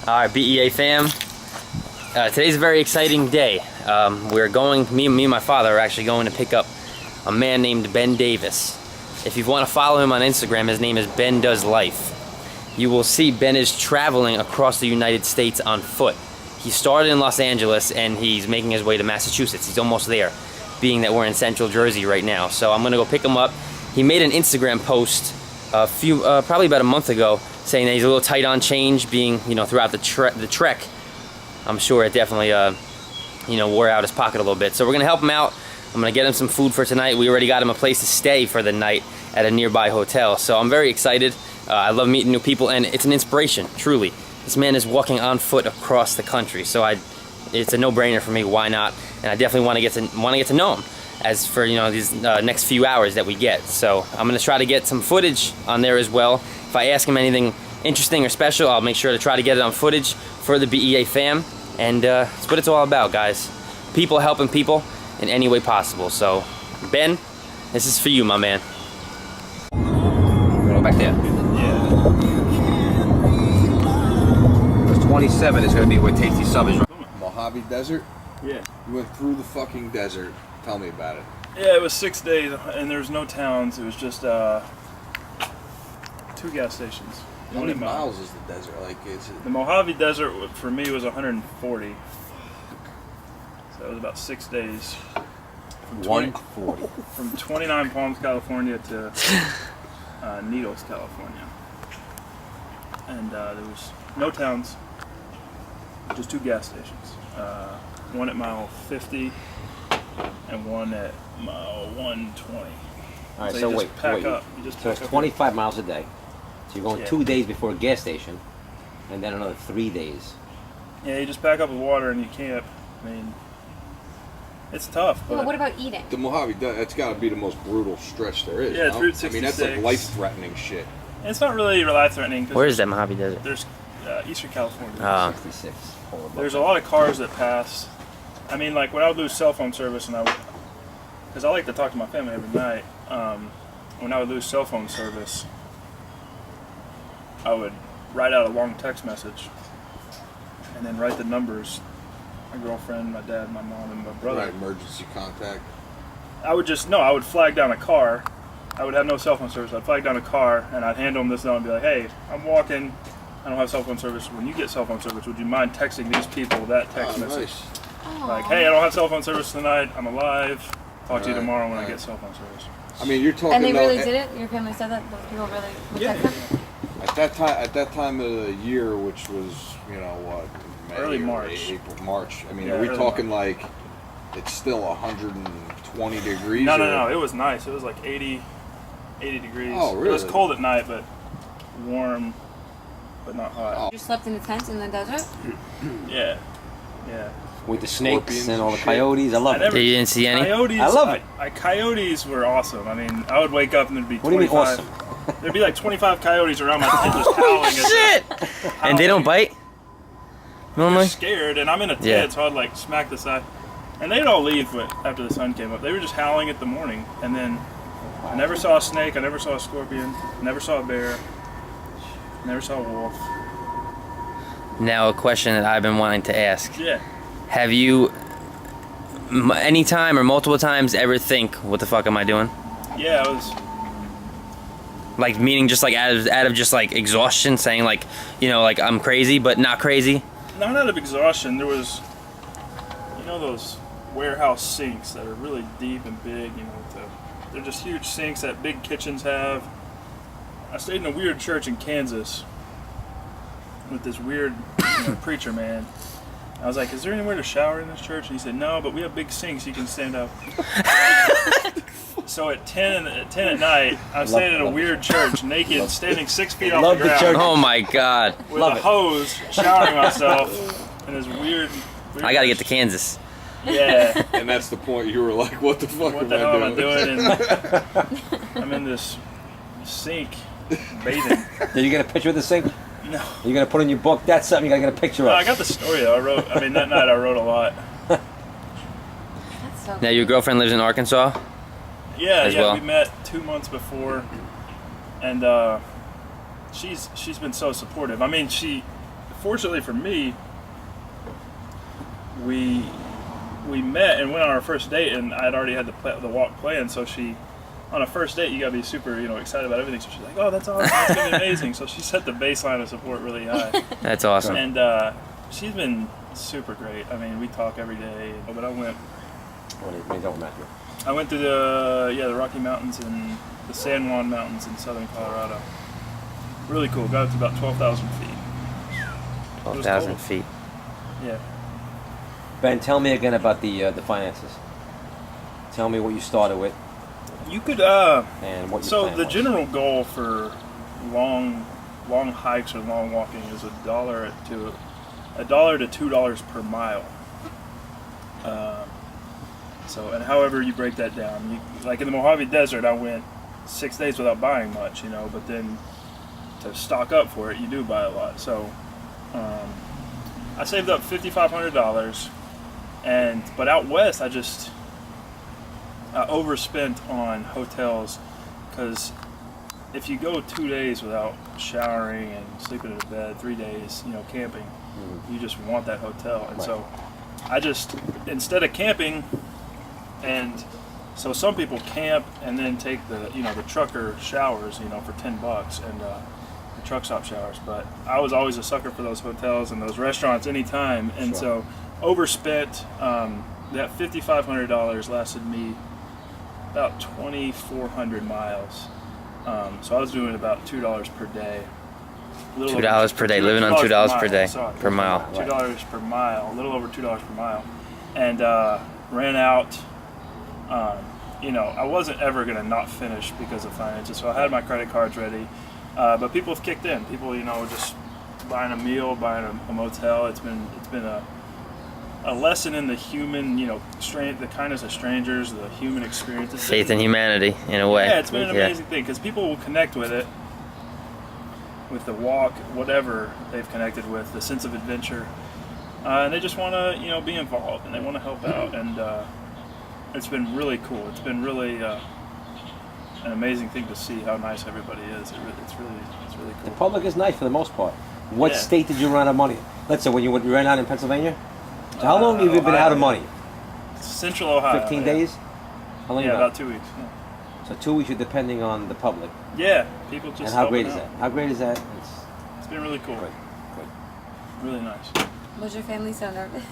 Alright, B.E.A. fam. Today's a very exciting day. We're going, me and my father are actually going to pick up a man named Ben Davis. If you want to follow him on Instagram, his name is Ben Does Life. You will see Ben is traveling across the United States on foot. He started in Los Angeles and he's making his way to Massachusetts. He's almost there, being that we're in Central Jersey right now. So I'm gonna go pick him up. He made an Instagram post probably about a month ago, saying that he's a little tight on change, being, you know, throughout the trek. I'm sure it definitely, you know, wore out his pocket a little bit. So we're gonna help him out. I'm gonna get him some food for tonight. We already got him a place to stay for the night at a nearby hotel. So I'm very excited. I love meeting new people, and it's an inspiration, truly. This man is walking on foot across the country, so it's a no-brainer for me. Why not? And I definitely want to get to know him. As for, you know, these next few hours that we get, so I'm gonna try to get some footage on there as well. If I ask him anything interesting or special, I'll make sure to try to get it on footage for the B.E.A. fam. And it's what it's all about, guys. People helping people in any way possible. So, Ben, this is for you, my man. Go back there. Yeah. 27 is going to be where Tasty Sub is. Mojave Desert? Yeah. You went through the fucking desert. Tell me about it. Yeah, it was 6 days, and there was no towns. It was just 2 gas stations. How many miles is the desert? Like, the Mojave Desert for me was 140. So it was about 6 days. From 140. From 29 Palms, California to Needles, California. And there was no towns, just 2 gas stations. One at mile 50 and one at mile 120. All right, so so you wait, just pack up. You just so pack it's up 25 miles a day. So you're going 2 Yeah. days before a gas station, and then another 3 days. Yeah, you just pack up with water and you camp. I mean, it's tough. But Well, what about eating? the Mojave Desert, that's got to be the most brutal stretch there is. Yeah, it's no? Route I mean, that's like 66. life-threatening shit. it's not really life-threatening. Where is that Mojave Desert? There's Eastern California. 66. There's a lot of cars that pass. I mean, like when I would lose cell phone service, and because I like to talk to my family every night. When I would lose cell phone service, I would write out a long text message, and then write the numbers. My girlfriend, my dad, my mom, and my brother. Right, emergency contact. I would flag down a car. I would have no cell phone service. I'd flag down a car, and I'd hand them this note and be like, hey, I'm walking. I don't have cell phone service. When you get cell phone service, would you mind texting these people that text message? Nice. Like, hey, I don't have cell phone service tonight. I'm alive. Talk to you tomorrow when I get cell phone service. I mean, you're talking. And they really though, did it? Your family said that? Those people really would Yeah. text them? At that time of the year, which was, you know what, May Early or March. April, March. I mean, Yeah, are we early talking like it's still 120 degrees? No, or? no. It was nice. It was like 80 degrees. Oh, really? It was cold at night, but warm, but not hot. You slept in a tent in the desert? Yeah. With the snakes Scorpions and all the and shit. coyotes. I love I it. never- You didn't see any? Coyotes. I love it. Coyotes were awesome. I mean, I would wake up and there'd be What do you mean 25. awesome? There'd be like 25 coyotes around my tent just howling. Shit! And they don't bite? They're Normally? scared, and I'm in a tent, Yeah. so I'd like smack the side. And they'd all leave after the sun came up. They were just howling at the morning, and then I never saw a snake. I never saw a scorpion. Never saw a bear. Never saw a wolf. Now a question that I've been wanting to ask. Yeah. Have you any time or multiple times ever think, what the fuck am I doing? Yeah, I was. Like, meaning just like out of just like exhaustion, saying like, you know, like I'm crazy but not crazy? Not out of exhaustion. There was, you know, those warehouse sinks that are really deep and big. You know, they're just huge sinks that big kitchens have. I stayed in a weird church in Kansas with this weird preacher man. I was like, is there anywhere to shower in this church? And he said, no, but we have big sinks you can stand up. So at 10 at night, I was staying in a weird church, naked, standing 6 feet off Love the the ground church. Oh my god. with Love a it. hose, showering myself in this weird I gotta get to Kansas. Yeah. And that's the point. You were like, what the fuck What the hell am I doing? And I'm in this sink bathing. Did you get a picture of the sink? No. You're going to put in your book, that's something you got to get a picture No, of. I got the story though. That night I wrote a lot. That's so Now your girlfriend lives in Arkansas? Yeah, as well? We met 2 months before, and she's been so supportive. I mean, fortunately for me, we met and went on our first date, and I'd already had the walk planned. So on a first date, you gotta be super, excited about everything. So she's like, "Oh, that's awesome! That's gonna be amazing." So she set the baseline of support really high. That's awesome. And she's been super great. I mean, we talk every day. But I went through the Rocky Mountains and the San Juan Mountains in southern Colorado. Really cool. Got up to about 12,000 feet. 12,000 feet. Yeah. Ben, tell me again about the finances. Tell me what you started with You could. and what you So plan the was. general goal for long hikes or long walking is $1 to $2 per mile. And however you break that down, like in the Mojave Desert, I went 6 days without buying much, but then to stock up for it, you do buy a lot. So I saved up $5,500, but out west, I overspent on hotels, because if you go 2 days without showering and sleeping in a bed, 3 days, camping, you just want that hotel. And so I instead of camping, and so some people camp and then take the trucker showers, for $10 and the truck stop showers. But I was always a sucker for those hotels and those restaurants anytime. And so overspent. That $5,500 lasted me about 2,400 miles. So I was doing about $2 per day. $2 per day, living on $2 per day, per mile. $2 per mile, a little over $2 per mile, and ran out. I wasn't ever gonna not finish because of finances, so I had my credit cards ready. But people have kicked in. People, just buying a meal, buying a motel. It's been a lesson in the human, the kindness of strangers, the human experience. Faith in humanity, in a way. Yeah, it's been an amazing thing, because people will connect with it, with the walk, whatever they've connected with, the sense of adventure, and they just want to, be involved, and they want to help out, and it's been really cool. It's been really an amazing thing to see how nice everybody is. It's really cool. The public is nice for the most part. What state did you run out of money? Let's say when you ran out in Pennsylvania? So how long have you been out of money? Central Ohio. 15 days? How long you been out? about 2 weeks. Yeah. So 2 weeks you're depending on the public. Yeah, people just. And how great is helping that? How great is that? It's been really cool. Good. Really nice. Was your family so nervous?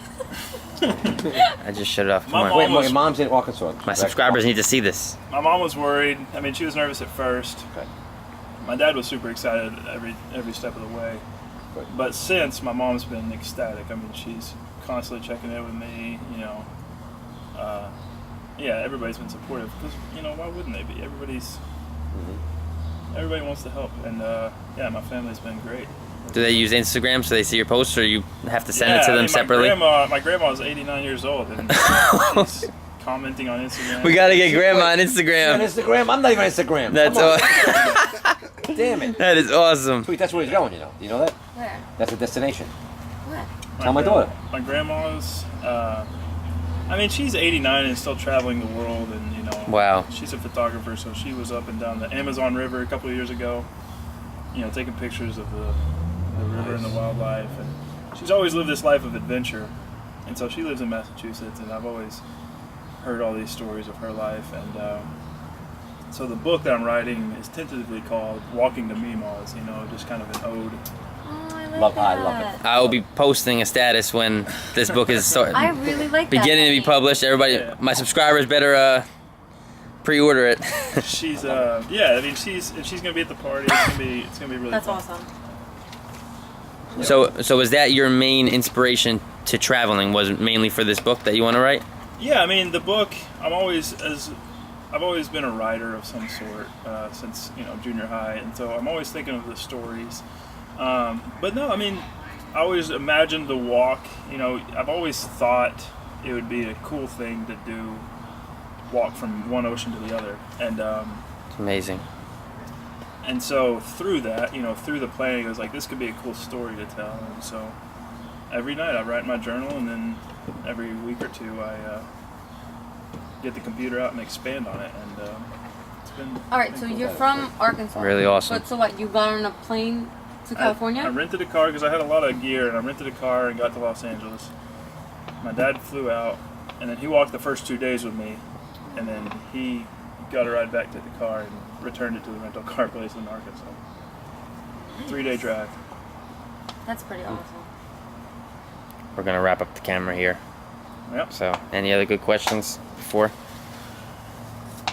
I just shut it off. Come My on. mom- Wait, Almost- your mom's in Arkansas. My correct? subscribers need to see this. My mom was worried. I mean, she was nervous at first. Okay. My dad was super excited every step of the way. Good. But since, my mom's been ecstatic. I mean, she's constantly checking in with me. Everybody's been supportive, because why wouldn't they be? Everybody wants to help, and my family's been great. Do they use Instagram so they see your posts, or you have to send it to them separately? My grandma is 89 years old, and she's commenting on Instagram. We gotta get grandma on You're on Instagram. Instagram? I'm not even on Instagram. That's Come on. Damn it. That is awesome. Sweet, that's where he's going, You know that? Where? That's a destination. What? Tell my daughter. My grandma's. She's 89 and still traveling the world, and Wow. she's a photographer, so she was up and down the Amazon River a couple of years ago, taking pictures of the river and the wildlife, and she's always lived this life of adventure, and so she lives in Massachusetts, and I've always heard all these stories of her life, and so the book that I'm writing is tentatively called Walking to Mima's, just kind of an ode. Oh, I Love that. it. I will be posting a status when this book is I really like that. beginning to be published. Everybody, Yeah. my subscribers better pre-order it. She's if she's gonna be at the party, it's gonna be really That's fun. awesome. So is that your main inspiration to traveling? Was it mainly for this book that you want to write? Yeah, the book. I've always been a writer of some sort since junior high, and so I'm always thinking of the stories. But no, I always imagined the walk. I've always thought it would be a cool thing to do, walk from one ocean to the other, and It's amazing. and so through that, through the planning, it was like, this could be a cool story to tell. And so every night I write my journal, and then every week or two get the computer out and expand on it, and it's been. All right, so you're from Arkansas. Really awesome. But so what? You got on a plane to California? I rented a car because I had a lot of gear, and I rented a car and got to Los Angeles. My dad flew out, and then he walked the first 2 days with me, and then he got a ride back to the car and returned it to the rental car place in Arkansas. 3-day drive. That's pretty awesome. We're gonna wrap up the camera here. Yep. So, any other good questions before?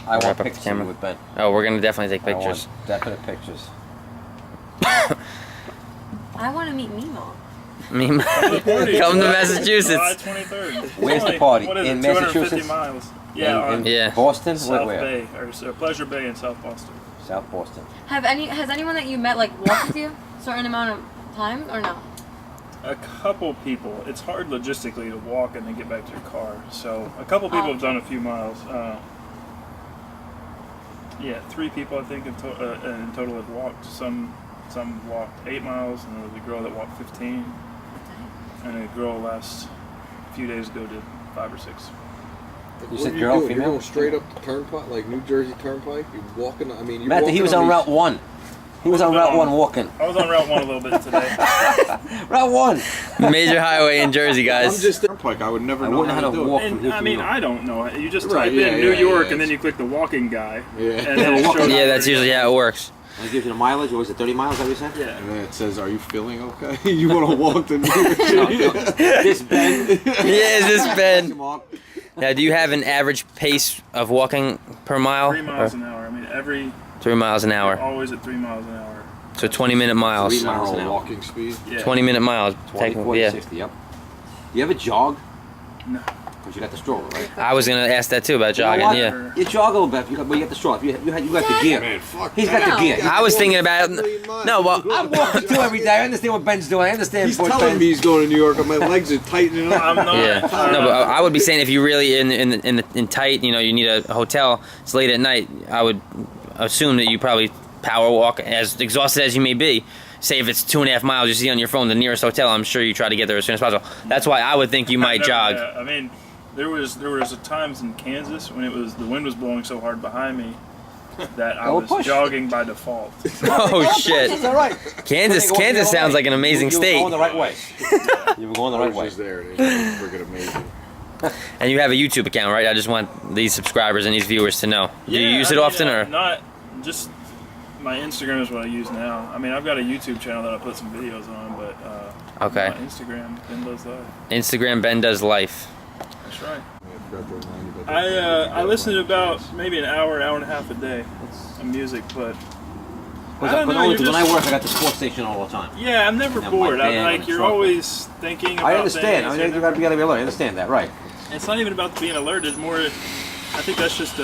I Wrap want up the pictures camera. with Ben. Oh, we're gonna definitely take I want pictures. definite pictures. I want to meet Mimo. Come to Massachusetts. July 23rd. Where's the Only, party? what is In it, 250 Massachusetts? miles. Yeah, in Yeah. Boston? South Where? Bay, or Pleasure Bay in South Boston. South Boston. Has anyone that you met like walked with you a certain amount of time or no? A couple people. It's hard logistically to walk and then get back to your car. So a couple people have done a few miles. Yeah, 3 people I think in total have walked. Some walked 8 miles, and there was a girl that walked 15, and a girl last few days ago did 5 or 6. You What said are girl, doing? female? You're going straight up the turnpike, like New Jersey Turnpike. You're walking. I mean, you're Matt, walking he was on these- Route 1. He was on Route 1 walking. I was on Route 1 a little bit today. Route 1! Major highway in Jersey, I'm guys. just turnpike. I would never I know wouldn't how to do walk it. from And here I to mean, New York. I don't know. You just Right, type yeah, in New yeah, York, yeah. and then you click the walking guy. Yeah. And then it shows Yeah, you that's usually how it works. And it gives you the mileage, or was it 30 miles that we said? Yeah. And then it says, "Are you feeling okay? You want to walk to New York City?" This Ben. Yeah, is this Ben? Mark. Now, do you have an average pace of walking per mile? 3 miles an hour. I mean, 3 miles an hour. always at 3 miles an hour. So 20-minute miles. 3 miles an General hour. walking speed. Yeah. 20-minute miles. 20, Technically, 40, yeah. 60, yep. You ever jog? No. Because you got the stroller, right? I was gonna ask that too about You know jogging. what? Yeah. You jog a little bit, but you got the stroller. You got the gear. Man, fuck. He's that. got the gear. I was thinking about no, well, I'm walking too every day. I understand what Ben's doing. I understand He's what telling Ben- me he's going to New York, and my legs are tightening up. I'm not. yeah. No, but I would be saying if you really in tight, you know, you need a hotel. It's late at night. I would assume that you probably power walk, as exhausted as you may be. Say if it's 2.5 miles, you see on your phone the nearest hotel. I'm sure you try to get there as soon as possible. That's why I would think you might jog. Yeah, I mean, there was times in Kansas when the wind was blowing so hard behind me that I Go was push. jogging by default. Oh shit! It's all right. Kansas sounds like an amazing You were state. going the right way. You were going the I right was way. just there. It was freaking amazing. And you have a YouTube account, right? I just want these subscribers and these viewers to know. Do you use it often, or? Not just my Instagram is what I use now. I mean, I've got a YouTube channel that I put some videos on, but Okay. my Instagram, Ben Does Live. Instagram Ben Does Life. That's right. I forgot to remind you about that. I listen to about maybe an hour and a half a day of music, but I don't know. When You're I just, work, I got the sports station all the time. yeah, I'm never And my bored. I'm band like and you're truck. always thinking about I understand. things. I mean, you gotta be alert. I understand that, right? It's not even about being alert. It's more. I think that's just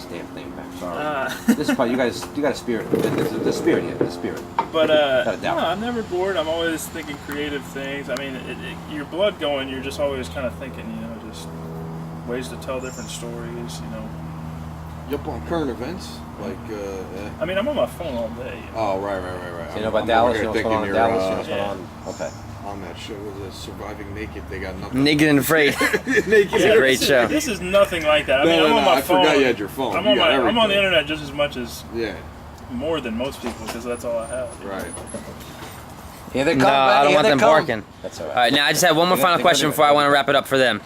Damn thing, man. Sorry. This is part. You got a spirit. The spirit here. The spirit. But Without a no, doubt. I'm never bored. I'm always thinking creative things. I mean, your blood going. You're just always kind of thinking, you know, just ways to tell different stories. You know. You up on current events? Like, I mean, I'm on my phone all day. You know? oh, right. So you know about I'm Dallas? over You know here what's going on in thinking Dallas? You know you're, what's going on? Okay. on that show with Surviving Naked. They got nothing. Naked and Afraid. Naked. a great this show. This is nothing like that. I mean, No, I'm no, on no, my I phone. forgot you had your phone. I'm You on got I'm on the everything. internet just as much as Yeah, more than most people because that's all I have. right. Here they come. No, I don't Here want they them come. barking. That's all right. All right, now I just have one more final question before I want to wrap it up for them.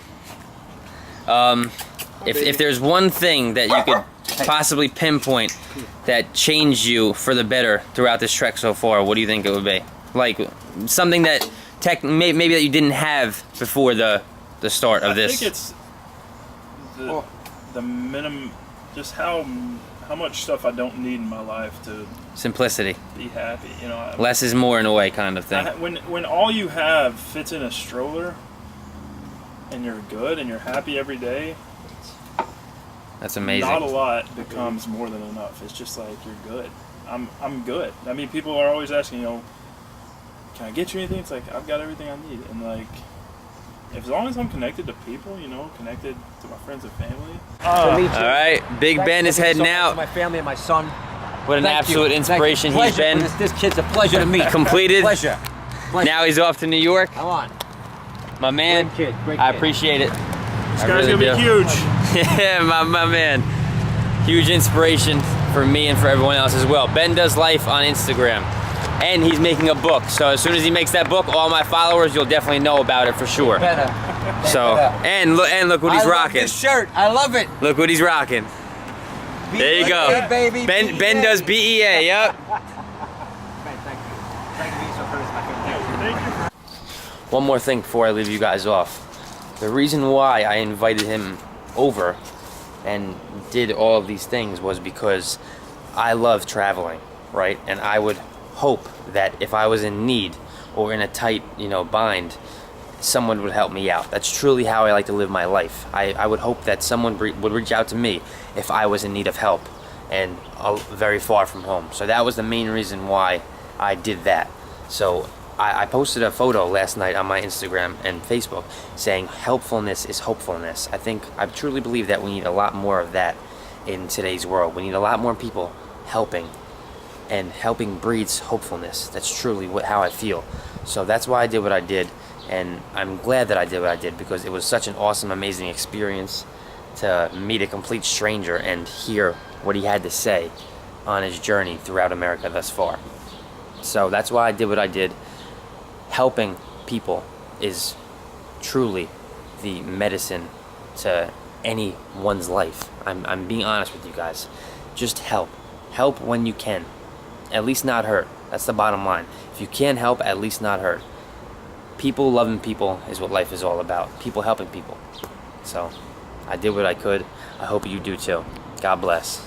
If there's one thing that you could possibly pinpoint that changed you for the better throughout this trek so far, what do you think it would be? Like something that maybe that you didn't have before the start of this. I think it's the minimum, just how much stuff I don't need in my life to Simplicity. be happy. You know, Less is more in a way, kind of thing. when all you have fits in a stroller, and you're good and you're happy every day, That's amazing. not a lot becomes more than enough. It's just like you're good. I'm good. I mean, people are always asking, you know, can I get you anything? It's like I've got everything I need, and like as long as I'm connected to people, you know, connected to my friends and family. All right, Big Ben is heading To out. my family and my son. What an Thank absolute you. inspiration Thank he's you. been. This kid's a pleasure to meet. Completed. Pleasure. Now he's off to New York. Come on. My man, Great kid. Great I kid. appreciate it. This I guy's really gonna be do. huge. Yeah, my man. Huge inspiration for me and for everyone else as well. Ben Does Life on Instagram. And he's making a book. So as soon as he makes that book, all my followers, you'll definitely know about it for sure. Better. So, and look what he's I love rocking. this shirt. I love it. Look what he's rocking. There you go. B.E.A, baby. Ben does B.E.A, yep. Thank you. Thank you so much. One more thing before I leave you guys off. The reason why I invited him over and did all of these things was because I love traveling, right? And I would hope that if I was in need or in a tight, bind, someone would help me out. That's truly how I like to live my life. I would hope that someone would reach out to me if I was in need of help and very far from home. So that was the main reason why I did that. So I posted a photo last night on my Instagram and Facebook saying helpfulness is hopefulness. I truly believe that we need a lot more of that in today's world. We need a lot more people helping, and helping breeds hopefulness. That's truly how I feel. So that's why I did what I did, and I'm glad that I did what I did, because it was such an awesome, amazing experience to meet a complete stranger and hear what he had to say on his journey throughout America thus far. So that's why I did what I did. Helping people is truly the medicine to anyone's life. I'm being honest with you guys. Just help. Help when you can. At least not hurt. That's the bottom line. If you can help, at least not hurt. People loving people is what life is all about. People helping people. So I did what I could. I hope you do too. God bless.